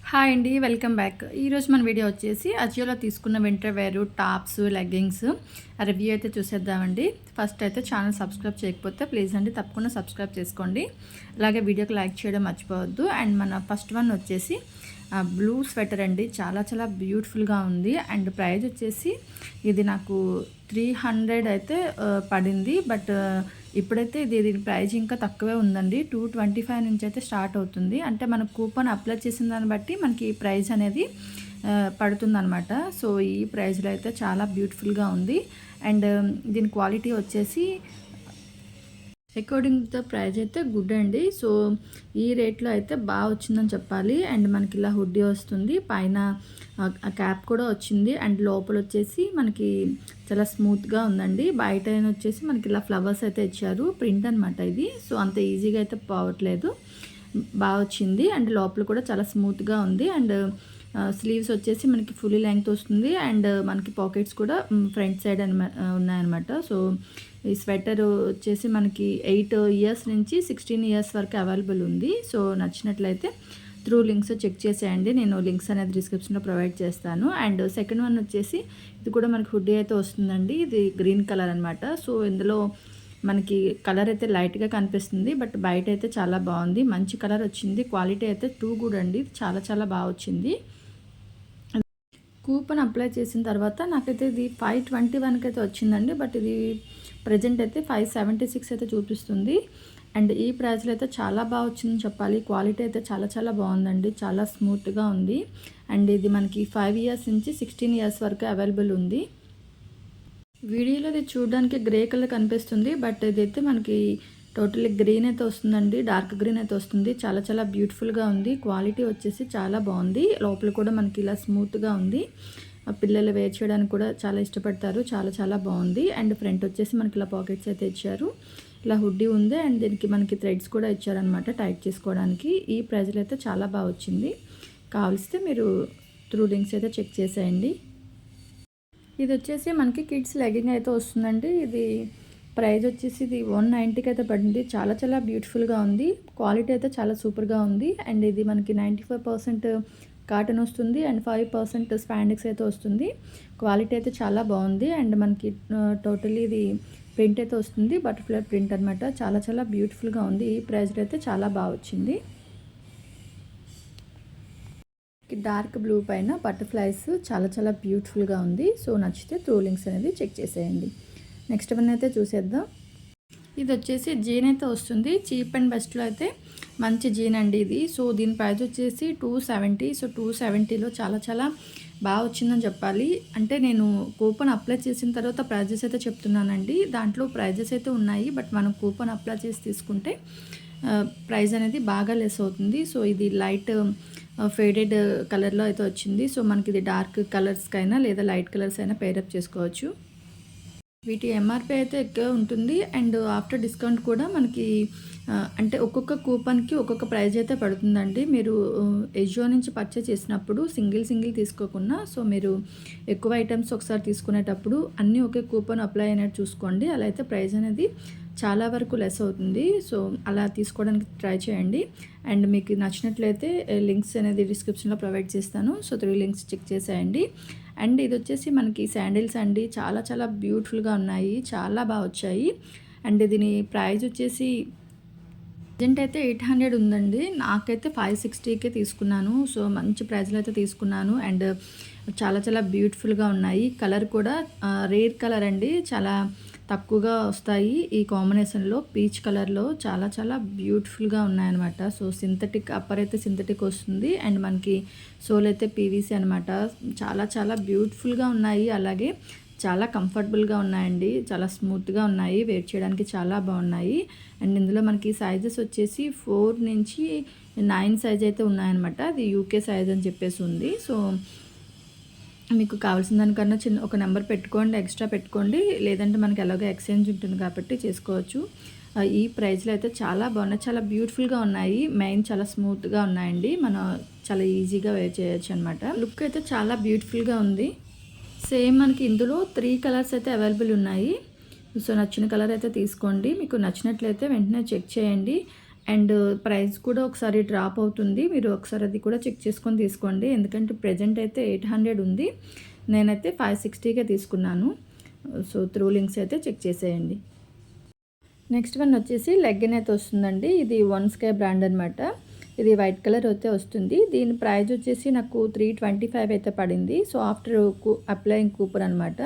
Hi అండి, welcome back. ఈరోజు మన వీడియో వచ్చేసి అజియోలో తీసుకున్న వింటర్ వేరు టాప్స్, లెగ్గింగ్స్ రివ్యూ అయితే చూసేద్దామండి. ఫస్ట్ అయితే ఛానల్ సబ్స్క్రైబ్ చేయకపోతే ప్లీజ్ అండి తప్పకుండా సబ్స్క్రైబ్ చేసుకోండి. అలాగే వీడియోకి లైక్ చేయడం మర్చిపోవద్దు. అండ్ మన ఫస్ట్ వన్ వచ్చేసి బ్లూ స్వెటర్ అండి. చాలా చాలా బ్యూటిఫుల్గా ఉంది. అండ్ ప్రైస్ వచ్చేసి ఇది నాకు 300 అయితే పడింది. బట్ ఇప్పుడైతే దీని ప్రైస్ ఇంకా తక్కువే ఉందండి. 225 నుంచి అయితే స్టార్ట్ అవుతుంది. అంటే మనకు కూపన్ అప్లై చేసిన దాన్ని బట్టి మనకి ప్రైస్ అనేది పడుతుందన్నమాట. సో ఈ ప్రైస్లో అయితే చాలా బ్యూటిఫుల్గా ఉంది. అండ్ దీని క్వాలిటీ వచ్చేసి అకార్డింగ్ టు ద ప్రైస్ అయితే గుడ్ అండి. సో ఈ రేట్లో అయితే బాగా వచ్చిందని చెప్పాలి. అండ్ మనకి ఇలా హుడ్డీ వస్తుంది, పైన క్యాప్ కూడా వచ్చింది. అండ్ లోపల వచ్చేసి మనకి చాలా స్మూత్గా ఉందండి. బయట వచ్చేసి మనకి ఇలా ఫ్లవర్స్ అయితే ఇచ్చారు, ప్రింట్ అనమాట ఇది. సో అంత ఈజీగా అయితే పోవట్లేదు, బాగా వచ్చింది. అండ్ లోపల కూడా చాలా స్మూత్గా ఉంది. అండ్ స్లీవ్స్ వచ్చేసి మనకి ఫుల్ లెంగ్త్ వస్తుంది. అండ్ మనకి పాకెట్స్ కూడా ఫ్రంట్ సైడ్ ఉన్నాయన్నమాట. సో ఈ స్వెటర్ వచ్చేసి మనకి 8 ఇయర్స్ నుంచి 16 ఇయర్స్ వరకు అవైలబుల్ ఉంది. సో నచ్చినట్లయితే త్రూ లింక్స్ చెక్ చేసేయండి. నేను లింక్స్ అనేది డిస్క్రిప్షన్లో ప్రొవైడ్ చేస్తాను. అండ్ సెకండ్ వన్ వచ్చేసి ఇది కూడా మనకి హుడ్డీ అయితే వస్తుందండి. ఇది గ్రీన్ కలర్ అనమాట. సో ఇందులో మనకి కలర్ అయితే లైట్గా కనిపిస్తుంది, బట్ బయట అయితే చాలా బాగుంది. మంచి కలర్ వచ్చింది. క్వాలిటీ అయితే టూ గుడ్ అండి. చాలా చాలా బాగా వచ్చింది. కూపన్ అప్లై చేసిన తర్వాత నాకైతే ఇది 521కి అయితే వచ్చిందండి. బట్ ఇది ప్రజెంట్ అయితే 576 అయితే చూపిస్తుంది. అండ్ ఈ ప్రైస్లో అయితే చాలా బాగా వచ్చిందని చెప్పాలి. క్వాలిటీ అయితే చాలా చాలా బాగుందండి. చాలా స్మూత్గా ఉంది. అండ్ ఇది మనకి 5 ఇయర్స్ నుంచి 16 ఇయర్స్ వరకు అవైలబుల్ ఉంది. వీడియోలో ఇది చూడడానికి గ్రే కలర్ కనిపిస్తుంది, బట్ ఇదైతే మనకి టోటల్లీ గ్రీన్ అయితే వస్తుందండి. డార్క్ గ్రీన్ అయితే వస్తుంది. చాలా చాలా బ్యూటిఫుల్గా ఉంది. క్వాలిటీ వచ్చేసి చాలా బాగుంది. లోపల కూడా మనకి ఇలా స్మూత్గా ఉంది. పిల్లలు వేర్ చేయడానికి కూడా చాలా ఇష్టపడతారు. చాలా చాలా బాగుంది. అండ్ ఫ్రంట్ వచ్చేసి మనకి ఇలా పాకెట్స్ అయితే ఇచ్చారు. ఇలా హుడ్డీ ఉంది. అండ్ దీనికి మనకి థ్రెడ్స్ కూడా ఇచ్చారనమాట టైట్ చేసుకోవడానికి. ఈ ప్రైజ్లో అయితే చాలా బాగా వచ్చింది. కావలిస్తే మీరు త్రూ లింక్స్ అయితే చెక్ చేసేయండి. ఇది వచ్చేసి మనకి కిడ్స్ లెగ్గింగ్ అయితే వస్తుందండి. ఇది ప్రైస్ వచ్చేసి ఇది 190కి అయితే పడింది. చాలా చాలా బ్యూటిఫుల్గా ఉంది. క్వాలిటీ అయితే చాలా సూపర్గా ఉంది. అండ్ ఇది మనకి 95% కాటన్ వస్తుంది. అండ్ 5% స్పాండెక్స్ అయితే వస్తుంది. క్వాలిటీ అయితే చాలా బాగుంది. అండ్ మనకి టోటలీ ఇది ప్రింట్ అయితే వస్తుంది, బటర్ఫ్లై ప్రింట్ అనమాట. చాలా చాలా బ్యూటిఫుల్గా ఉంది. ఈ ప్రైస్లో అయితే చాలా బాగా వచ్చింది. డార్క్ బ్లూ పైన బటర్ఫ్లైస్ చాలా చాలా బ్యూటిఫుల్గా ఉంది. సో నచ్చితే త్రూ లింక్స్ అనేది చెక్ చేసేయండి. నెక్స్ట్ వన్ అయితే చూసేద్దాం. ఇది వచ్చేసి జీన్ అయితే వస్తుంది. చీప్ అండ్ బెస్ట్లో అయితే మంచి జీన్ అండి ఇది. సో దీని ప్రైస్ వచ్చేసి 270. సో 270లో చాలా చాలా బాగా వచ్చిందని చెప్పాలి. అంటే నేను కూపన్ అప్లై చేసిన తర్వాత ప్రైజెస్ అయితే చెప్తున్నానండి. దాంట్లో ప్రైజెస్ అయితే ఉన్నాయి, బట్ మనం కూపన్ అప్లై చేసి తీసుకుంటే ప్రైస్ అనేది బాగా లెస్ అవుతుంది. సో ఇది లైట్ ఫేడెడ్ కలర్లో అయితే వచ్చింది. సో మనకి ఇది డార్క్ కలర్స్కైనా లేదా లైట్ కలర్స్ అయినా పేరప్ చేసుకోవచ్చు. వీటి ఎంఆర్పి అయితే ఎక్కువ ఉంటుంది. అండ్ ఆఫ్టర్ డిస్కౌంట్ కూడా మనకి అంటే ఒక్కొక్క కూపన్కి ఒక్కొక్క ప్రైజ్ అయితే పడుతుందండి. మీరు ఎజియో నుంచి పర్చేస్ చేసినప్పుడు సింగిల్ తీసుకోకుండా, సో మీరు ఎక్కువ ఐటమ్స్ ఒకసారి తీసుకునేటప్పుడు అన్నీ ఒకే కూపన్ అప్లై అయినట్టు చూసుకోండి. అలా అయితే ప్రైస్ అనేది చాలా వరకు లెస్ అవుతుంది. సో అలా తీసుకోవడానికి ట్రై చేయండి. అండ్ మీకు నచ్చినట్లయితే లింక్స్ అనేది డిస్క్రిప్షన్లో ప్రొవైడ్ చేస్తాను. సో 3 లింక్స్ చెక్ చేసేయండి. అండ్ ఇది వచ్చేసి మనకి శాండిల్స్ అండి. చాలా చాలా బ్యూటిఫుల్గా ఉన్నాయి. చాలా బాగా వచ్చాయి. అండ్ దీని ప్రైస్ వచ్చేసి ప్రజెంట్ అయితే 800 ఉందండి. నాకైతే 560కే తీసుకున్నాను. సో మంచి ప్రైస్లో అయితే తీసుకున్నాను. అండ్ చాలా చాలా బ్యూటిఫుల్గా ఉన్నాయి. కలర్ కూడా రేర్ కలర్ అండి. చాలా తక్కువగా వస్తాయి ఈ కాంబినేషన్లో. పీచ్ కలర్లో చాలా చాలా బ్యూటిఫుల్గా ఉన్నాయన్నమాట. సో సింథటిక్ అప్పర్ అయితే సింథటిక్ వస్తుంది. అండ్ మనకి సోల్ అయితే పీవీసీ అనమాట. చాలా చాలా బ్యూటిఫుల్గా ఉన్నాయి. అలాగే చాలా కంఫర్టబుల్గా ఉన్నాయండి. చాలా స్మూత్గా ఉన్నాయి. వేర్ చేయడానికి చాలా బాగున్నాయి. అండ్ ఇందులో మనకి సైజెస్ వచ్చేసి 4 నుంచి 9 సైజ్ అయితే ఉన్నాయన్నమాట. అది యూకే సైజ్ అని చెప్పేసి ఉంది. సో మీకు కావాల్సిన దానికన్నా ఒక నెంబర్ పెట్టుకోండి, ఎక్స్ట్రా పెట్టుకోండి. లేదంటే మనకి ఎలాగో ఎక్స్చేంజ్ ఉంటుంది కాబట్టి చేసుకోవచ్చు. ఈ ప్రైస్లో అయితే చాలా బాగున్నాయి. చాలా బ్యూటిఫుల్గా ఉన్నాయి. మెయిన్ చాలా స్మూత్గా ఉన్నాయండి. మనం చాలా ఈజీగా వేర్ చేయొచ్చు అనమాట. లుక్ అయితే చాలా బ్యూటిఫుల్గా ఉంది. సేమ్ మనకి ఇందులో 3 కలర్స్ అయితే అవైలబుల్ ఉన్నాయి. సో నచ్చిన కలర్ అయితే తీసుకోండి. మీకు నచ్చినట్లయితే వెంటనే చెక్ చేయండి. అండ్ ప్రైస్ కూడా ఒకసారి డ్రాప్ అవుతుంది. మీరు ఒకసారి అది కూడా చెక్ చేసుకొని తీసుకోండి. ఎందుకంటే ప్రెజెంట్ అయితే 800 ఉంది. నేనైతే 560కే తీసుకున్నాను. సో త్రూ లింక్స్ అయితే చెక్ చేసేయండి. నెక్స్ట్ వన్ వచ్చేసి లెగ్గిన్ అయితే వస్తుందండి. ఇది వన్ స్కై బ్రాండ్ అనమాట. ఇది వైట్ కలర్ అయితే వస్తుంది. దీని ప్రైస్ వచ్చేసి నాకు 325 అయితే పడింది. సో ఆఫ్టర్ అప్లయింగ్ కూపన్ అనమాట.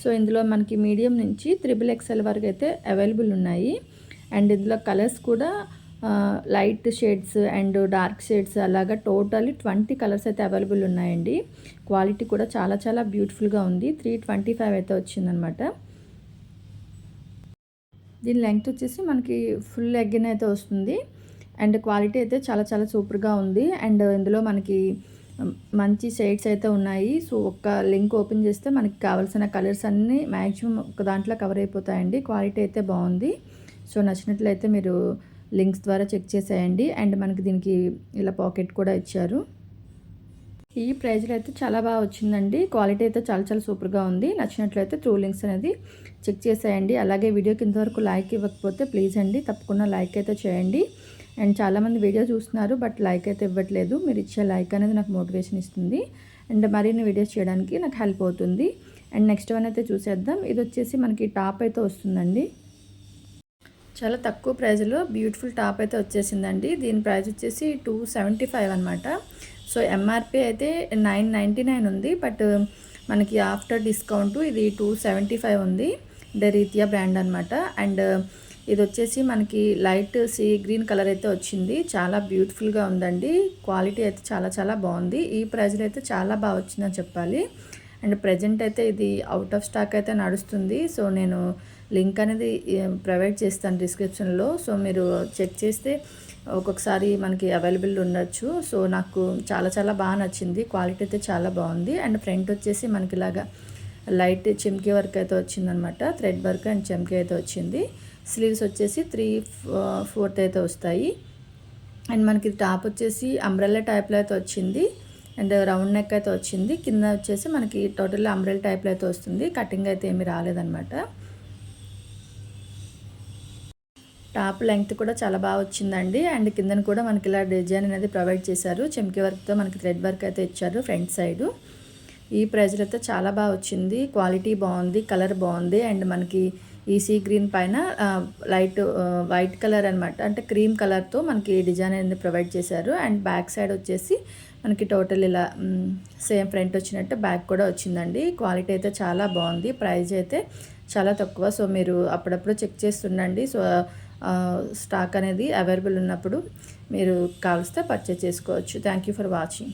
సో ఇందులో మనకి మీడియం నుంచి XXL వరకు అయితే అవైలబుల్ ఉన్నాయి. అండ్ ఇందులో కలర్స్ కూడా light shades and dark shades అలాగా టోటల్లీ 20 కలర్స్ అయితే అవైలబుల్ ఉన్నాయండి. క్వాలిటీ కూడా చాలా చాలా బ్యూటిఫుల్గా ఉంది. 325 అయితే వచ్చిందనమాట. దీని లెంగ్త్ వచ్చేసి మనకి ఫుల్ లెగ్గిన్ అయితే వస్తుంది. అండ్ క్వాలిటీ అయితే చాలా చాలా సూపర్గా ఉంది. అండ్ ఇందులో మనకి మంచి షేడ్స్ అయితే ఉన్నాయి. సో ఒక్క లింక్ ఓపెన్ చేస్తే మనకి కావాల్సిన కలర్స్ అన్నీ మ్యాక్సిమం ఒక దాంట్లో కవర్ అయిపోతాయండి. క్వాలిటీ అయితే బాగుంది. సో నచ్చినట్లయితే మీరు లింక్స్ ద్వారా చెక్ చేసేయండి. అండ్ మనకి దీనికి ఇలా పాకెట్ కూడా ఇచ్చారు. ఈ ప్రైజ్లో అయితే చాలా బాగా వచ్చిందండి. క్వాలిటీ అయితే చాలా చాలా సూపర్గా ఉంది. నచ్చినట్లయితే త్రూ లింక్స్ అనేది చెక్ చేసేయండి. అలాగే వీడియో కింద వరకు లైక్ ఇవ్వకపోతే ప్లీజ్ అండి తప్పకుండా లైక్ అయితే చేయండి. అండ్ చాలామంది వీడియో చూస్తున్నారు బట్ లైక్ అయితే ఇవ్వట్లేదు. మీరు ఇచ్చే లైక్ అనేది నాకు మోటివేషన్ ఇస్తుంది. అండ్ మరిన్ని వీడియోస్ చేయడానికి నాకు హెల్ప్ అవుతుంది. అండ్ నెక్స్ట్ వన్ అయితే చూసేద్దాం. ఇది వచ్చేసి మనకి టాప్ అయితే వస్తుందండి. చాలా తక్కువ ప్రైజ్లో బ్యూటిఫుల్ టాప్ అయితే వచ్చేసిందండి. దీని ప్రైస్ వచ్చేసి 275 అనమాట. సో ఎంఆర్పి అయితే 999 ఉంది. బట్ మనకి ఆఫ్టర్ డిస్కౌంట్ ఇది 275 ఉంది. డెరీతియా బ్రాండ్ అనమాట. అండ్ ఇది వచ్చేసి మనకి లైట్ సీ గ్రీన్ కలర్ అయితే వచ్చింది. చాలా బ్యూటిఫుల్గా ఉందండి. క్వాలిటీ అయితే చాలా చాలా బాగుంది. ఈ ప్రైజ్లో అయితే చాలా బాగా వచ్చిందని చెప్పాలి. అండ్ ప్రజెంట్ అయితే ఇది అవుట్ ఆఫ్ స్టాక్ అయితే నడుస్తుంది. సో నేను లింక్ అనేది ప్రొవైడ్ చేస్తాను డిస్క్రిప్షన్లో. సో మీరు చెక్ చేస్తే ఒక్కొక్కసారి మనకి అవైలబుల్ ఉండొచ్చు. సో నాకు చాలా చాలా బాగా నచ్చింది. క్వాలిటీ అయితే చాలా బాగుంది. అండ్ ఫ్రంట్ వచ్చేసి మనకి ఇలాగా లైట్ చెమ్కీ వర్క్ అయితే వచ్చిందనమాట. థ్రెడ్ వర్క్ అండ్ చెమ్కీ అయితే వచ్చింది. స్లీవ్స్ వచ్చేసి 3/4 అయితే వస్తాయి. అండ్ మనకి టాప్ వచ్చేసి అంబ్రెల్లా టైప్లో అయితే వచ్చింది. అండ్ రౌండ్ నెక్ అయితే వచ్చింది. కింద వచ్చేసి మనకి టోటల్ అంబ్రెల్లా టైప్లో అయితే వస్తుంది. కటింగ్ అయితే ఏమీ రాలేదన్నమాట. టాప్ లెంగ్త్ కూడా చాలా బాగా వచ్చిందండి. అండ్ కిందన కూడా మనకి ఇలా డిజైన్ అనేది ప్రొవైడ్ చేశారు. చెమ్కీ వర్క్తో మనకి థ్రెడ్ వర్క్ అయితే ఇచ్చారు ఫ్రంట్ సైడు. ఈ ప్రైజ్లో అయితే చాలా బాగా వచ్చింది. క్వాలిటీ బాగుంది, కలర్ బాగుంది. అండ్ మనకి ఈ సీ గ్రీన్ పైన లైట్ వైట్ కలర్ అనమాట, అంటే క్రీమ్ కలర్తో మనకి డిజైన్ అనేది ప్రొవైడ్ చేశారు. అండ్ బ్యాక్ సైడ్ వచ్చేసి మనకి టోటల్ ఇలా సేమ్ ఫ్రంట్ వచ్చినట్టు బ్యాక్ కూడా వచ్చిందండి. క్వాలిటీ అయితే చాలా బాగుంది. ప్రైస్ అయితే చాలా తక్కువ. సో మీరు అప్పుడప్పుడు చెక్ చేస్తుండండి. సో స్టాక్ అనేది అవైలబుల్ ఉన్నప్పుడు మీరు కావలిస్తే పర్చేస్ చేసుకోవచ్చు. Thank you for watching.